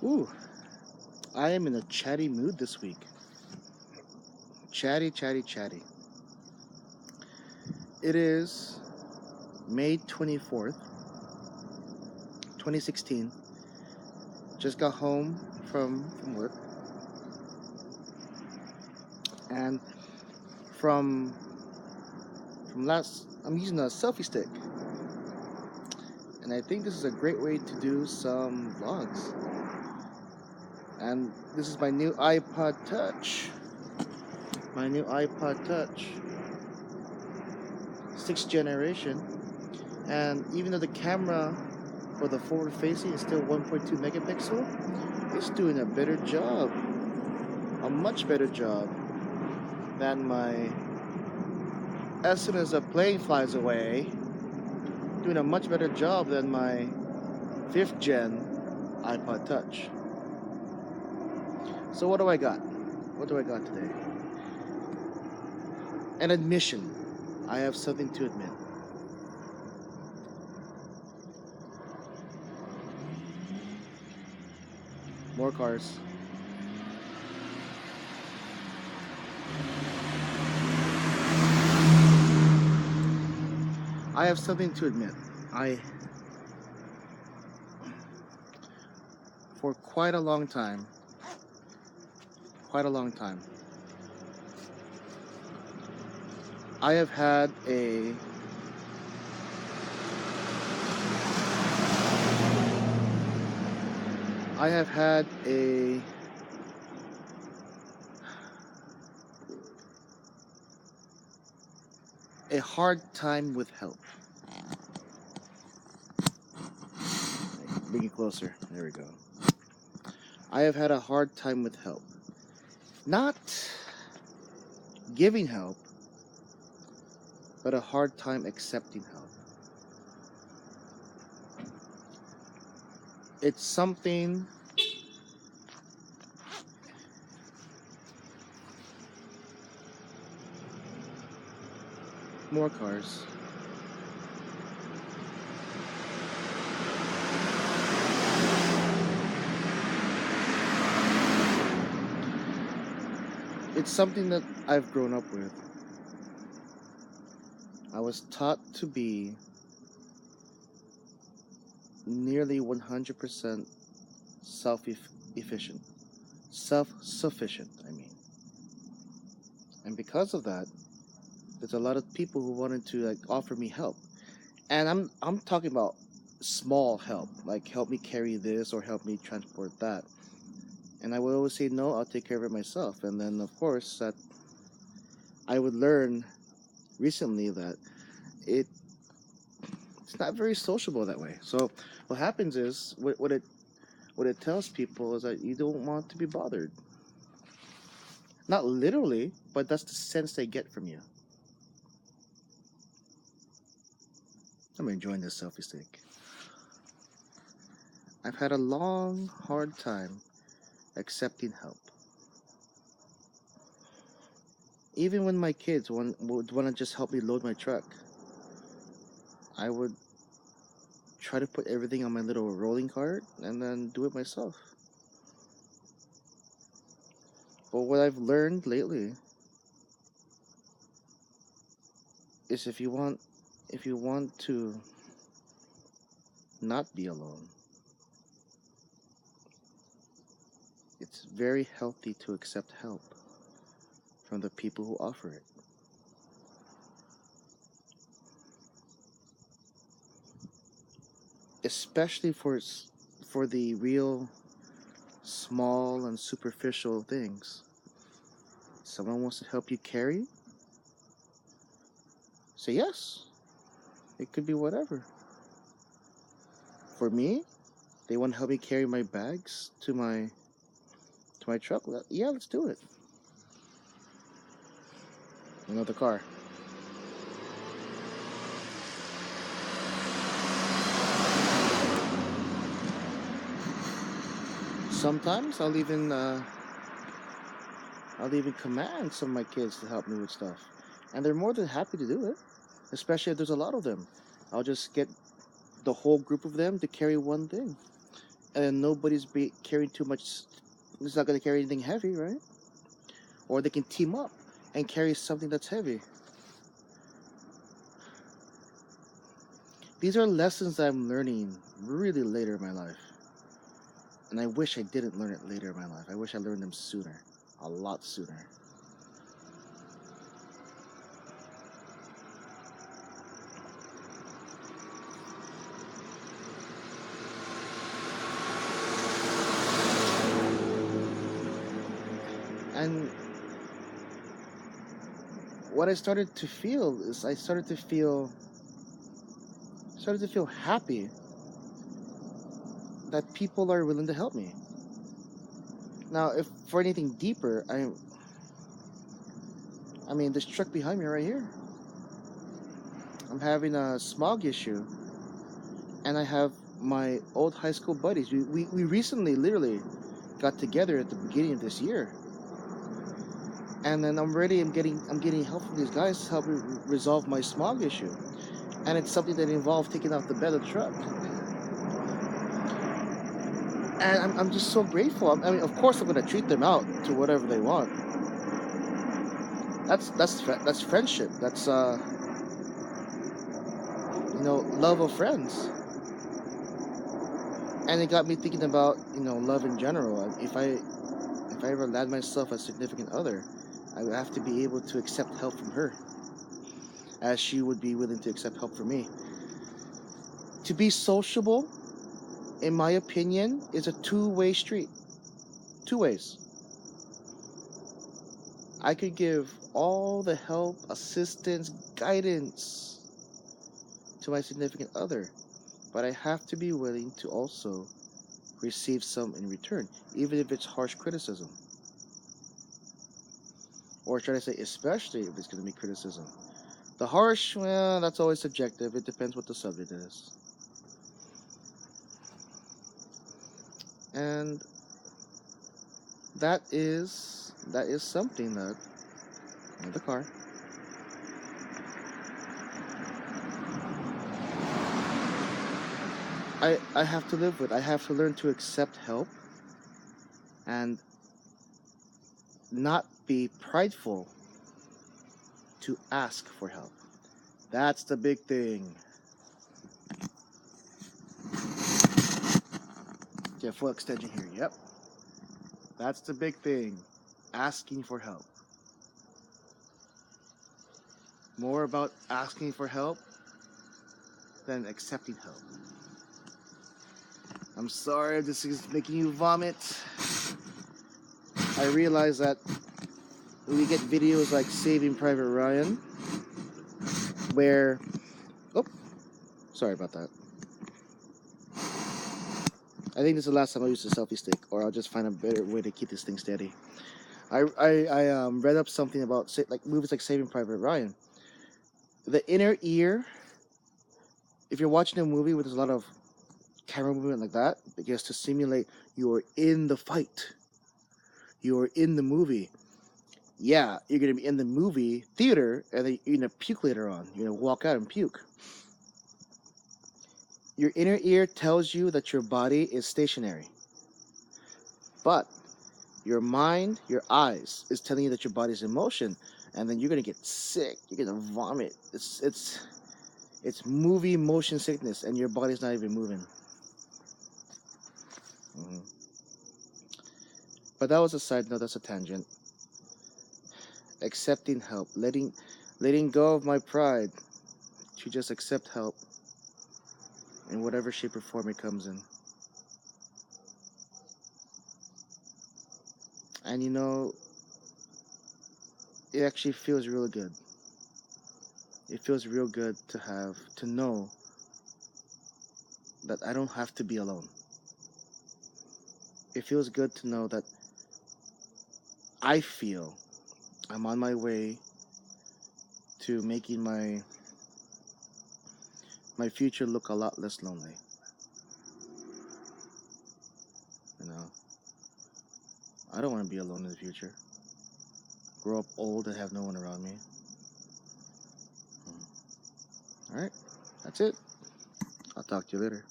Ooh, I am in a chatty mood this week. Chatty, chatty, chatty. It is May 24th, 2016. Just got home from work, and from from last I'm using a selfie stick, and I think this is a great way to do some vlogs. And this is my new iPod Touch. My new iPod Touch, sixth generation. And even though the camera for the forward facing is still 1.2 megapixel, it's doing a better job, a much better job than my, as soon as a plane flies away, doing a much better job than my 5th gen iPod Touch. So what do I got? What do I got today? An admission. I have something to admit. More cars. I have something to admit. For quite a long time, I have had a hard time with help. Bring it closer. There we go. I have had a hard time with help. Not giving help, but a hard time accepting help. It's something more cars. It's something that I've grown up with. I was taught to be nearly 100% self-efficient. Self-sufficient, I mean. And because of that, there's a lot of people who wanted to offer me help. And I'm talking about small help, like help me carry this or help me transport that. And I would always say no, I'll take care of it myself. And then of course that I would learn recently that it's not very sociable that way. So what happens is what it tells people is that you don't want to be bothered. Not literally, but that's the sense they get from you. I'm enjoying this selfie stick. I've had a long, hard time accepting help. Even when my kids would want to just help me load my truck, I would try to put everything on my little rolling cart and then do it myself. But what I've learned lately is if you want to not be alone, it's very healthy to accept help from the people who offer it. Especially for the real small and superficial things. Someone wants to help you carry? Say yes. It could be whatever. For me, they want to help me carry my bags to my truck. Yeah, let's do it. Another car. Sometimes I'll even command some of my kids to help me with stuff, and they're more than happy to do it. Especially if there's a lot of them, I'll just get the whole group of them to carry one thing. and nobody's carrying too much. It's not going to carry anything heavy, right? Or they can team up and carry something that's heavy. These are lessons that I'm learning really later in my life. And I wish I didn't learn it later in my life. I wish I learned them sooner. A lot sooner. And what I started to feel is I started to feel happy that people are willing to help me. Now, if for anything deeper, I mean, this truck behind me right here. I'm having a smog issue, and I have my old high school buddies. We recently, literally, got together at the beginning of this year, and then I'm getting help from these guys to help me resolve my smog issue, and it's something that involved taking off the bed of the truck. And I'm just so grateful. I mean, of course, I'm gonna treat them out to whatever they want. That's friendship. That's love of friends. And it got me thinking about love in general. If I ever land myself a significant other, I would have to be able to accept help from her, as she would be willing to accept help from me. To be sociable, in my opinion, is a two-way street. Two ways. I could give all the help, assistance, guidance to my significant other, but I have to be willing to also receive some in return, even if it's harsh criticism. Or try to say, especially if it's going to be criticism. The harsh, well, that's always subjective. It depends what the subject is. And that is something that in the car. I have to live with. I have to learn to accept help and not be prideful to ask for help. That's the big thing. Yeah, full extension here. Yep. That's the big thing. Asking for help. More about asking for help than accepting help. I'm sorry if this is making you vomit. I realize that we get videos like Saving Private Ryan, where... Oh, sorry about that. I think this is the last time I use the selfie stick, or I'll just find a better way to keep this thing steady. I read up something about movies like Saving Private Ryan. The inner ear, if you're watching a movie where there's a lot of camera movement like that, because to simulate you're in the fight, you're in the movie. Yeah, you're gonna be in the movie theater, and then you're gonna puke later on. You're gonna walk out and puke. Your inner ear tells you that your body is stationary, but your mind, your eyes, is telling you that your body's in motion, and then you're gonna get sick. You're gonna vomit. It's movie motion sickness, and your body's not even moving. Mm-hmm. But that was a side note. That's a tangent. Accepting help, letting go of my pride to just accept help in whatever shape or form it comes in. And it actually feels really good. It feels real good to know that I don't have to be alone. It feels good to know that I feel I'm on my way to making my future look a lot less lonely. I don't want to be alone in the future. Grow up old and have no one around me. All right, that's it. I'll talk to you later.